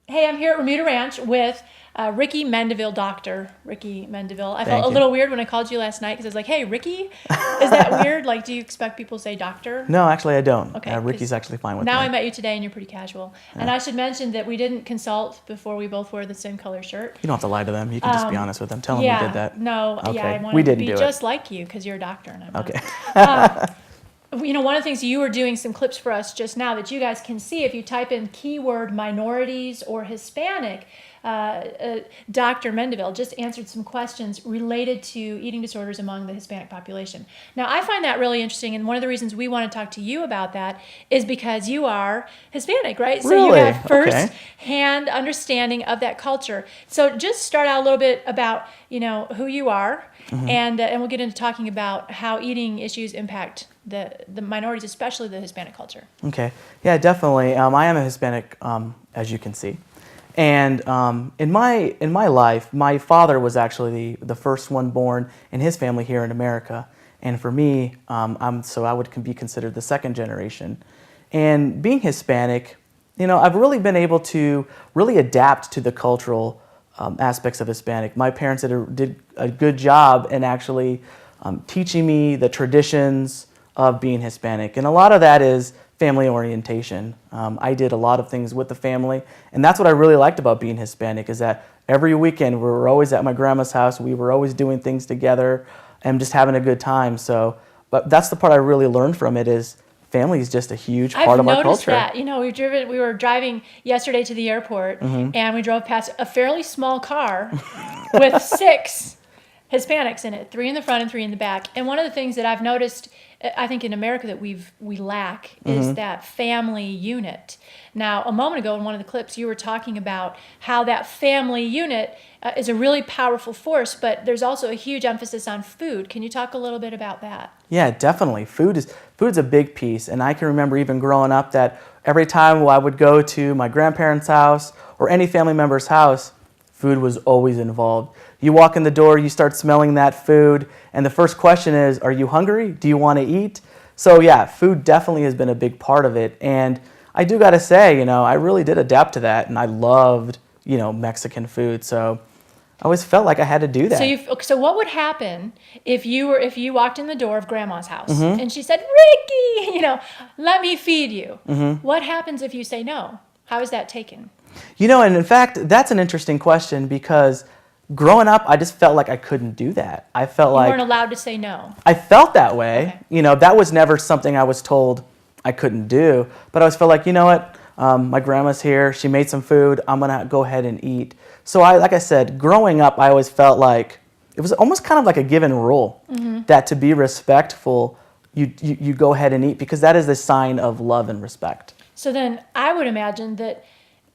Hey, I'm here at Remuda Ranch with Ricky Mendivil, Dr. Ricky Mendivil. I felt Thank a you. little weird when I called you last night because I was like, hey, Ricky? Is that weird? Like, do you expect people to say doctor? No, actually, I don't. Okay. 'Cause Ricky's actually fine with now me. I met you today and you're pretty casual. And I should mention that we didn't consult before we both wore the same color shirt. You don't have to lie to them. You can just be honest with them. Tell them we did that. No, yeah, I Okay. wanted We to didn't be do just it. like you because you're a doctor and I'm not. Okay. You know, one of the things you were doing some clips for us just now that you guys can see if you type in keyword minorities or Hispanic, Dr. Mendivil just answered some questions related to eating disorders among the Hispanic population. Now, I find that really interesting, and one of the reasons we want to talk to you about that is because you are Hispanic, right? So you Really? have Okay. first-hand understanding of that culture. So just start out a little bit about, you know, who you are, and we'll get into talking about how eating issues impact the minorities, especially the Hispanic culture. Okay. Yeah, definitely. I am a Hispanic, as you can see. And in my life, my father was actually the first one born in his family here in America. And for me, so I would be considered the second generation. And being Hispanic, you know, I've really been able to really adapt to the cultural aspects of Hispanic. My parents did a good job in actually teaching me the traditions of being Hispanic. And a lot of that is family orientation. I did a lot of things with the family, and that's what I really liked about being Hispanic is that every weekend we were always at my grandma's house. We were always doing things together and just having a good time. So, but that's the part I really learned from it is family is just a huge part of our culture. I've noticed that. You know, we were driving yesterday to the airport, and we drove past a fairly small car with 6 Hispanics in it, 3 in the front and 3 in the back. And one of the things that I've noticed, I think in America that we lack is that family unit. Now, a moment ago in one of the clips, you were talking about how that family unit is a really powerful force, but there's also a huge emphasis on food. Can you talk a little bit about that? Yeah, definitely. Food's a big piece, and I can remember even growing up that every time I would go to my grandparents' house or any family member's house, food was always involved. You walk in the door, you start smelling that food, and the first question is, are you hungry? Do you want to eat? So yeah, food definitely has been a big part of it, and I do got to say, you know, I really did adapt to that, and I loved, you know, Mexican food, so I always felt like I had to do that. So what would happen if you walked in the door of Grandma's house and she said, "Ricky, you know, let me feed you." What happens if you say no? How is that taken? You know, and in fact, that's an interesting question because growing up, I just felt like I couldn't do that. I felt You like weren't allowed to say no. I felt that way. Okay. You know, that was never something I was told I couldn't do. But I always felt like, you know what, my grandma's here. She made some food. I'm going to go ahead and eat. So like I said, growing up, I always felt like it was almost kind of like a given rule that to be respectful, you go ahead and eat because that is a sign of love and respect. So then I would imagine that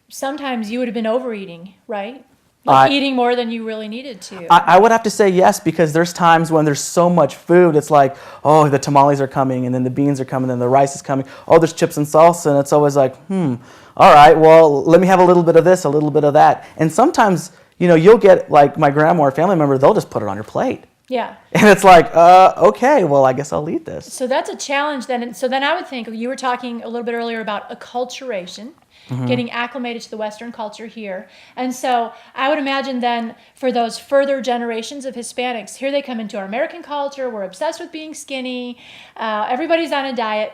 sometimes you would have been overeating, right? Like eating more than you really needed to. I would have to say yes because there's times when there's so much food, it's like, oh, the tamales are coming, and then the beans are coming, and the rice is coming. Oh, there's chips and salsa, and it's always like, all right, well, let me have a little bit of this, a little bit of that. And sometimes, you know, you'll get, like my grandma or a family member, they'll just put it on your plate. Yeah. And it's like, okay, well, I guess I'll eat this. So that's a challenge then. And so then I would think, you were talking a little bit earlier about acculturation, getting acclimated to the Western culture here. And so I would imagine then for those further generations of Hispanics, here they come into our American culture, we're obsessed with being skinny, everybody's on a diet.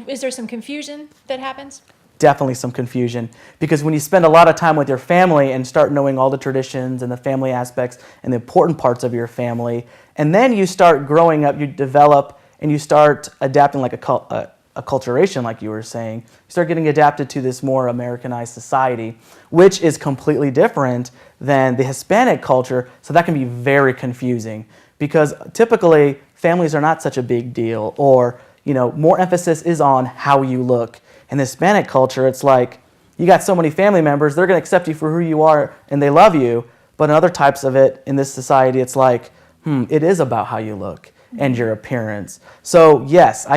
Is there some confusion that happens? Definitely some confusion because when you spend a lot of time with your family and start knowing all the traditions and the family aspects and the important parts of your family, and then you start growing up, you develop and you start adapting like acculturation, like you were saying. You start getting adapted to this more Americanized society, which is completely different than the Hispanic culture, so that can be very confusing because typically families are not such a big deal or, you know, more emphasis is on how you look. In the Hispanic culture, it's like you got so many family members, they're going to accept you for who you are and they love you. But in other types of it, in this society, it's like, it is about how you look and your appearance. So yes,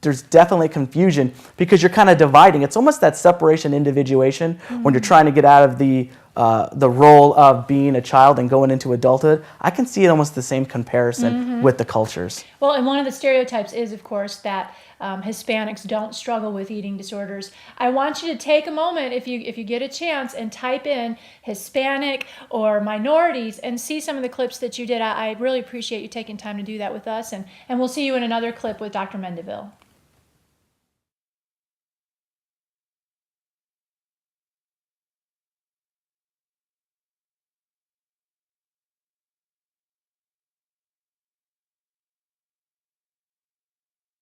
there's definitely confusion because you're kind of dividing. It's almost that separation individuation when you're trying to get out of the the role of being a child and going into adulthood, I can see it almost the same comparison with the cultures. Well, and one of the stereotypes is, of course, that Hispanics don't struggle with eating disorders. I want you to take a moment, if you get a chance, and type in Hispanic or minorities and see some of the clips that you did. I really appreciate you taking time to do that with us, and we'll see you in another clip with Dr. Mendivil.